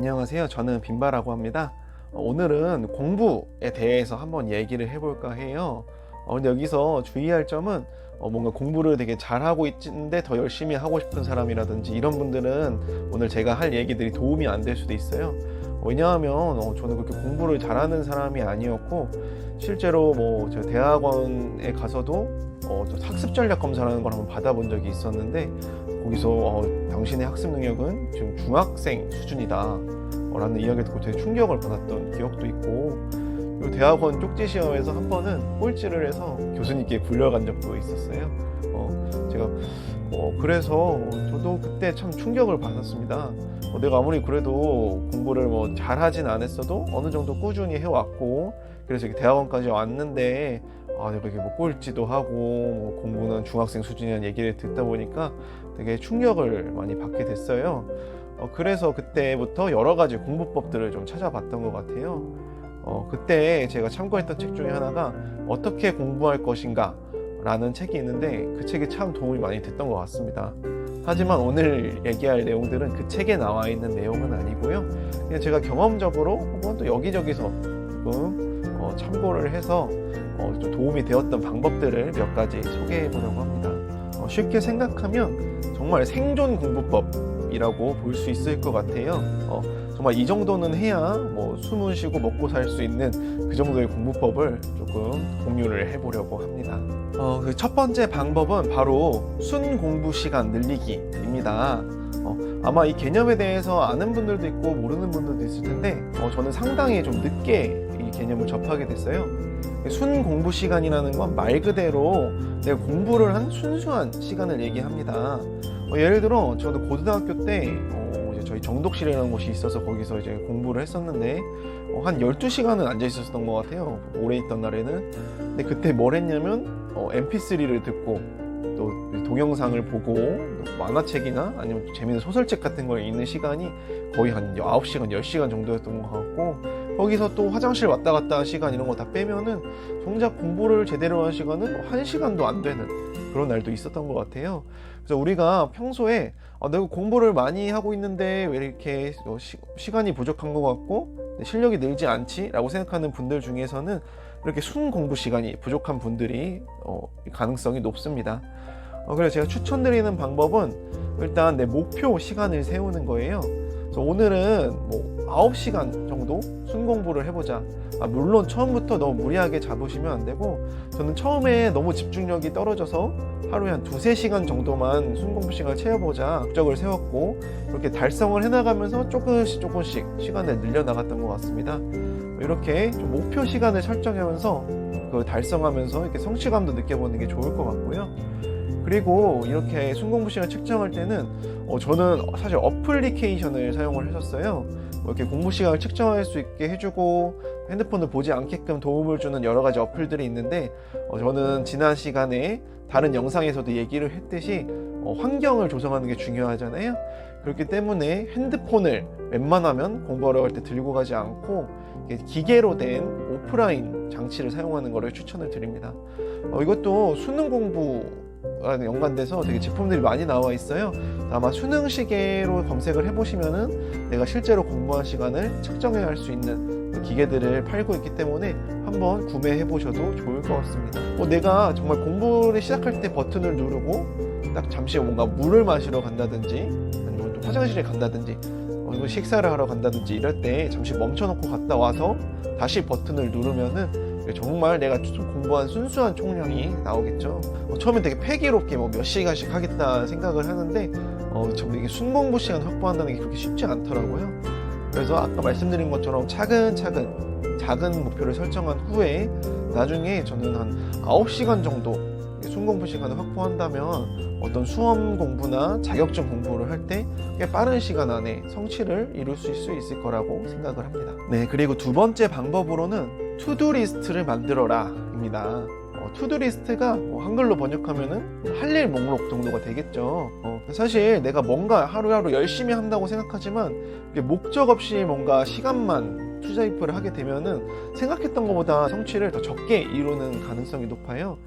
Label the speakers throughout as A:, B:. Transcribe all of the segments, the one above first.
A: 안녕하세요. 저는 빈바라고 합니다. 오늘은 공부에 대해서 한번 얘기를 해볼까 해요. 근데 여기서 주의할 점은 뭔가 공부를 되게 잘하고 있는데 더 열심히 하고 싶은 사람이라든지 이런 분들은 오늘 제가 할 얘기들이 도움이 안 될 수도 있어요. 왜냐하면 저는 그렇게 공부를 잘하는 사람이 아니었고, 실제로 제가 대학원에 가서도 학습 전략 검사라는 걸 한번 받아본 적이 있었는데, 거기서 당신의 학습 능력은 지금 중학생 수준이다 라는 이야기를 듣고 되게 충격을 받았던 기억도 있고, 그리고 대학원 쪽지 시험에서 한 번은 꼴찌를 해서 교수님께 불려간 적도 있었어요. 제가 그래서 저도 그때 참 충격을 받았습니다. 내가 아무리 그래도 공부를 잘하진 않았어도 어느 정도 꾸준히 해왔고, 그래서 이렇게 대학원까지 왔는데 내가 이렇게 꼴찌도 하고 공부는 중학생 수준이라는 얘기를 듣다 보니까 되게 충격을 많이 받게 됐어요. 그래서 그때부터 여러 가지 공부법들을 좀 찾아봤던 것 같아요. 그때 제가 참고했던 책 중에 하나가 어떻게 공부할 것인가 라는 책이 있는데, 그 책이 참 도움이 많이 됐던 것 같습니다. 하지만 오늘 얘기할 내용들은 그 책에 나와 있는 내용은 아니고요, 그냥 제가 경험적으로 혹은 또 여기저기서 조금 참고를 해서 좀 도움이 되었던 방법들을 몇 가지 소개해 보려고 합니다. 쉽게 생각하면 정말 생존 공부법이라고 볼 수 있을 것 같아요. 정말 이 정도는 해야 숨을 쉬고 먹고 살 수 있는 그 정도의 공부법을 조금 공유를 해보려고 합니다. 그 첫 번째 방법은 바로 순 공부 시간 늘리기입니다. 아마 이 개념에 대해서 아는 분들도 있고 모르는 분들도 있을 텐데, 저는 상당히 좀 늦게 이 개념을 접하게 됐어요. 순 공부 시간이라는 건 말 그대로 내가 공부를 한 순수한 시간을 얘기합니다. 예를 들어 저도 고등학교 때 이제 저희 정독실이라는 곳이 있어서 거기서 이제 공부를 했었는데, 한 12시간은 앉아 있었던 것 같아요, 오래 있던 날에는. 근데 그때 뭘 했냐면 mp3를 듣고 또 동영상을 보고 만화책이나 아니면 재밌는 소설책 같은 걸 읽는 시간이 거의 한 9시간, 10시간 정도였던 것 같고, 거기서 또 화장실 왔다 갔다 한 시간 이런 거 다 빼면은 정작 공부를 제대로 한 시간은 1시간도 안 되는 그런 날도 있었던 것 같아요. 그래서 우리가 평소에 내가 공부를 많이 하고 있는데 왜 이렇게 시간이 부족한 것 같고 실력이 늘지 않지? 라고 생각하는 분들 중에서는 이렇게 순 공부 시간이 부족한 분들이 가능성이 높습니다. 그래서 제가 추천드리는 방법은 일단 내 목표 시간을 세우는 거예요. 그래서 오늘은 9시간 정도 순 공부를 해보자. 물론 처음부터 너무 무리하게 잡으시면 안 되고, 저는 처음에 너무 집중력이 떨어져서 하루에 한 2-3시간 정도만 순 공부 시간을 채워보자 목적을 세웠고, 그렇게 달성을 해나가면서 조금씩 시간을 늘려나갔던 것 같습니다. 이렇게 좀 목표 시간을 설정하면서 그걸 달성하면서 이렇게 성취감도 느껴보는 게 좋을 것 같고요. 그리고 이렇게 순 공부 시간 측정할 때는 저는 사실 어플리케이션을 사용을 했었어요. 이렇게 공부 시간을 측정할 수 있게 해주고 핸드폰을 보지 않게끔 도움을 주는 여러 가지 어플들이 있는데, 저는 지난 시간에 다른 영상에서도 얘기를 했듯이 환경을 조성하는 게 중요하잖아요. 그렇기 때문에 핸드폰을 웬만하면 공부하러 갈 때 들고 가지 않고 기계로 된 오프라인 장치를 사용하는 것을 추천을 드립니다. 이것도 수능 공부 연관돼서 되게 제품들이 많이 나와 있어요. 아마 수능 시계로 검색을 해보시면은 내가 실제로 공부한 시간을 측정해야 할 수 있는 기계들을 팔고 있기 때문에 한번 구매해 보셔도 좋을 것 같습니다. 내가 정말 공부를 시작할 때 버튼을 누르고 딱 잠시 뭔가 물을 마시러 간다든지 아니면 또 화장실에 간다든지 식사를 하러 간다든지 이럴 때 잠시 멈춰놓고 갔다 와서 다시 버튼을 누르면은 정말 내가 공부한 순수한 총량이 나오겠죠. 처음엔 되게 패기롭게 몇 시간씩 하겠다 생각을 하는데 참 이게 순 공부 시간 확보한다는 게 그렇게 쉽지 않더라고요. 그래서 아까 말씀드린 것처럼 차근차근 작은 목표를 설정한 후에 나중에 저는 한 9시간 정도 순 공부 시간을 확보한다면 어떤 수험 공부나 자격증 공부를 할 때 꽤 빠른 시간 안에 성취를 이룰 수 있을 거라고 생각을 합니다. 네, 그리고 두 번째 방법으로는 투두 리스트를 만들어라 입니다. 투두 리스트가 한글로 번역하면은 할 일 목록 정도가 되겠죠. 사실 내가 뭔가 하루하루 열심히 한다고 생각하지만 목적 없이 뭔가 시간만 투자입을 하게 되면은 생각했던 것보다 성취를 더 적게 이루는 가능성이 높아요.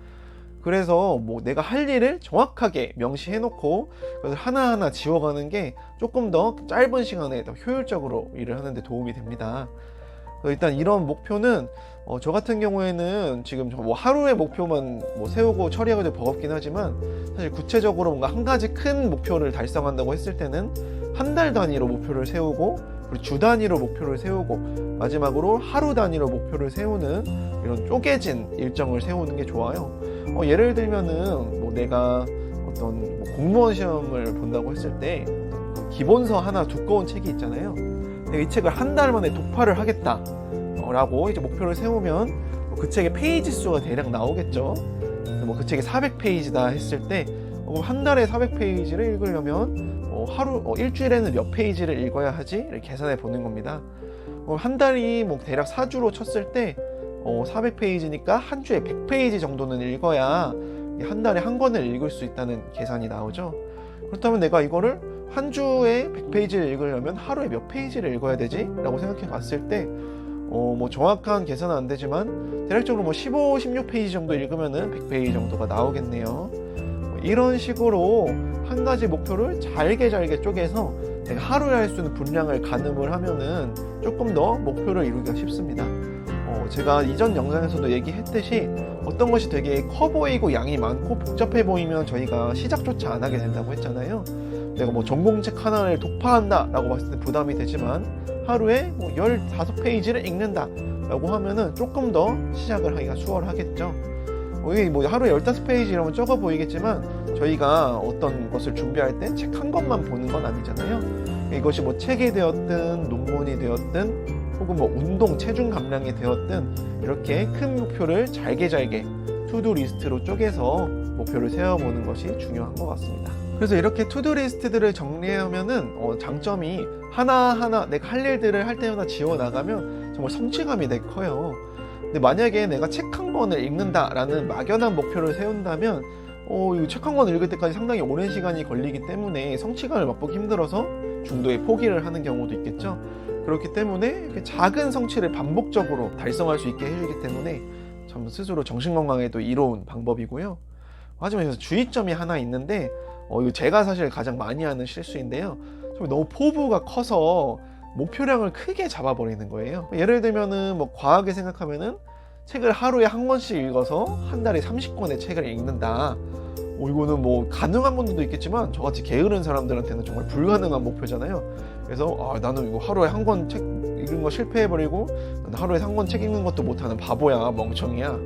A: 그래서 뭐 내가 할 일을 정확하게 명시해 놓고 그래서 하나하나 지워가는 게 조금 더 짧은 시간에 더 효율적으로 일을 하는 데 도움이 됩니다. 일단 이런 목표는 저 같은 경우에는 지금 뭐 하루의 목표만 뭐 세우고 처리하기도 버겁긴 하지만, 사실 구체적으로 뭔가 한 가지 큰 목표를 달성한다고 했을 때는 한 달 단위로 목표를 세우고, 그리고 주 단위로 목표를 세우고, 마지막으로 하루 단위로 목표를 세우는 이런 쪼개진 일정을 세우는 게 좋아요. 예를 들면은 뭐 내가 어떤 뭐 공무원 시험을 본다고 했을 때 기본서 하나 두꺼운 책이 있잖아요. 이 책을 한 달 만에 독파를 하겠다 라고 이제 목표를 세우면 그 책의 페이지 수가 대략 나오겠죠. 뭐 그 책이 400페이지다 했을 때 한 달에 400페이지를 읽으려면 일주일에는 몇 페이지를 읽어야 하지? 이렇게 계산해 보는 겁니다. 한 달이 뭐 대략 4주로 쳤을 때 400페이지니까 한 주에 100페이지 정도는 읽어야 한 달에 한 권을 읽을 수 있다는 계산이 나오죠. 그렇다면 내가 이거를 한 주에 100페이지를 읽으려면 하루에 몇 페이지를 읽어야 되지? 라고 생각해 봤을 때 뭐 정확한 계산은 안 되지만 대략적으로 뭐 15, 16페이지 정도 읽으면은 100페이지 정도가 나오겠네요. 이런 식으로 한 가지 목표를 잘게 쪼개서 내가 하루에 할 수 있는 분량을 가늠을 하면은 조금 더 목표를 이루기가 쉽습니다. 제가 이전 영상에서도 얘기했듯이 어떤 것이 되게 커 보이고 양이 많고 복잡해 보이면 저희가 시작조차 안 하게 된다고 했잖아요. 내가 뭐 전공책 하나를 독파한다 라고 봤을 때 부담이 되지만 하루에 뭐 15페이지를 읽는다 라고 하면은 조금 더 시작을 하기가 수월하겠죠. 이게 뭐 하루에 15페이지 이러면 적어 보이겠지만 저희가 어떤 것을 준비할 때 책 한 권만 보는 건 아니잖아요. 이것이 뭐 책이 되었든 논문이 되었든 혹은 뭐 운동 체중 감량이 되었든 이렇게 큰 목표를 잘게 투두 리스트로 쪼개서 목표를 세워보는 것이 중요한 것 같습니다. 그래서 이렇게 투두 리스트들을 정리하면은 장점이 하나하나 내가 할 일들을 할 때마다 지워나가면 정말 성취감이 되게 커요. 근데 만약에 내가 책 한 권을 읽는다라는 막연한 목표를 세운다면 이 책 한 권을 읽을 때까지 상당히 오랜 시간이 걸리기 때문에 성취감을 맛보기 힘들어서 중도에 포기를 하는 경우도 있겠죠. 그렇기 때문에 작은 성취를 반복적으로 달성할 수 있게 해주기 때문에 참 스스로 정신건강에도 이로운 방법이고요. 하지만 여기서 주의점이 하나 있는데 이거 제가 사실 가장 많이 하는 실수인데요. 너무 포부가 커서 목표량을 크게 잡아버리는 거예요. 예를 들면은 뭐 과하게 생각하면은 책을 하루에 한 권씩 읽어서 한 달에 30권의 책을 읽는다. 이거는 뭐 가능한 분들도 있겠지만 저같이 게으른 사람들한테는 정말 불가능한 목표잖아요. 그래서 나는 이거 하루에 한 권 책 읽는 거 실패해버리고 하루에 한 권 책 읽는 것도 못하는 바보야, 멍청이야,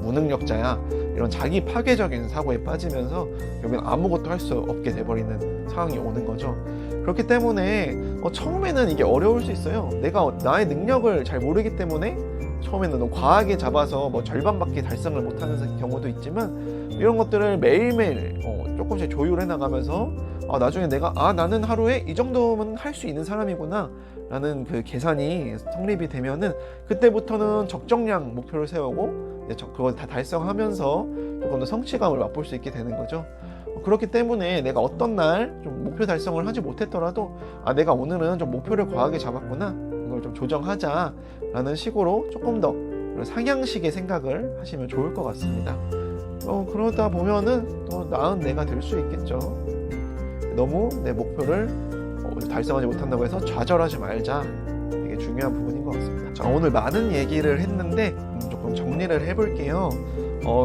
A: 무능력자야, 이런 자기 파괴적인 사고에 빠지면서 결국엔 아무것도 할 수 없게 돼버리는 상황이 오는 거죠. 그렇기 때문에 처음에는 이게 어려울 수 있어요. 내가 나의 능력을 잘 모르기 때문에 처음에는 너무 과하게 잡아서 뭐 절반밖에 달성을 못하는 경우도 있지만, 이런 것들을 매일매일 조금씩 조율해 나가면서 나중에 내가 나는 하루에 이 정도면 할 수 있는 사람이구나 라는 그 계산이 성립이 되면은 그때부터는 적정량 목표를 세우고 그걸 다 달성하면서 조금 더 성취감을 맛볼 수 있게 되는 거죠. 그렇기 때문에 내가 어떤 날 좀 목표 달성을 하지 못했더라도 내가 오늘은 좀 목표를 과하게 잡았구나, 이걸 좀 조정하자 라는 식으로 조금 더 상향식의 생각을 하시면 좋을 것 같습니다. 그러다 보면은 또 나은 내가 될 수 있겠죠. 너무 내 목표를 달성하지 못한다고 해서 좌절하지 말자, 되게 중요한 부분인 것 같습니다. 자, 오늘 많은 얘기를 했는데 조금 정리를 해볼게요.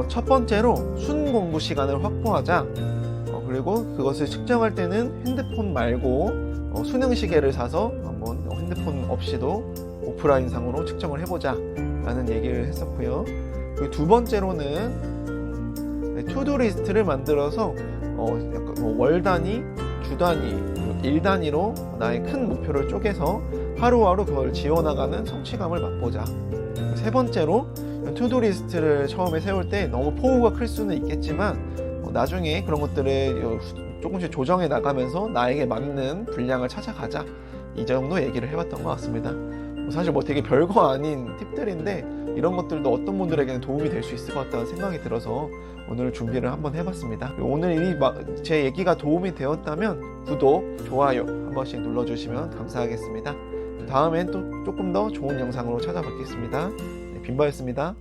A: 첫 번째로 순공부 시간을 확보하자. 그리고 그것을 측정할 때는 핸드폰 말고 수능 시계를 사서 한번 핸드폰 없이도 오프라인상으로 측정을 해보자 라는 얘기를 했었고요. 그리고 두 번째로는 투두 리스트를 만들어서 약간 월 단위, 주 단위, 일 단위로 나의 큰 목표를 쪼개서 하루하루 그걸 지워나가는 성취감을 맛보자. 세 번째로 투두 리스트를 처음에 세울 때 너무 포부가 클 수는 있겠지만 나중에 그런 것들을 조금씩 조정해 나가면서 나에게 맞는 분량을 찾아가자, 이 정도 얘기를 해봤던 것 같습니다. 사실 뭐 되게 별거 아닌 팁들인데 이런 것들도 어떤 분들에게는 도움이 될 수 있을 것 같다는 생각이 들어서 오늘 준비를 한번 해봤습니다. 오늘 제 얘기가 도움이 되었다면 구독, 좋아요 한 번씩 눌러주시면 감사하겠습니다. 다음엔 또 조금 더 좋은 영상으로 찾아뵙겠습니다. 빈바였습니다.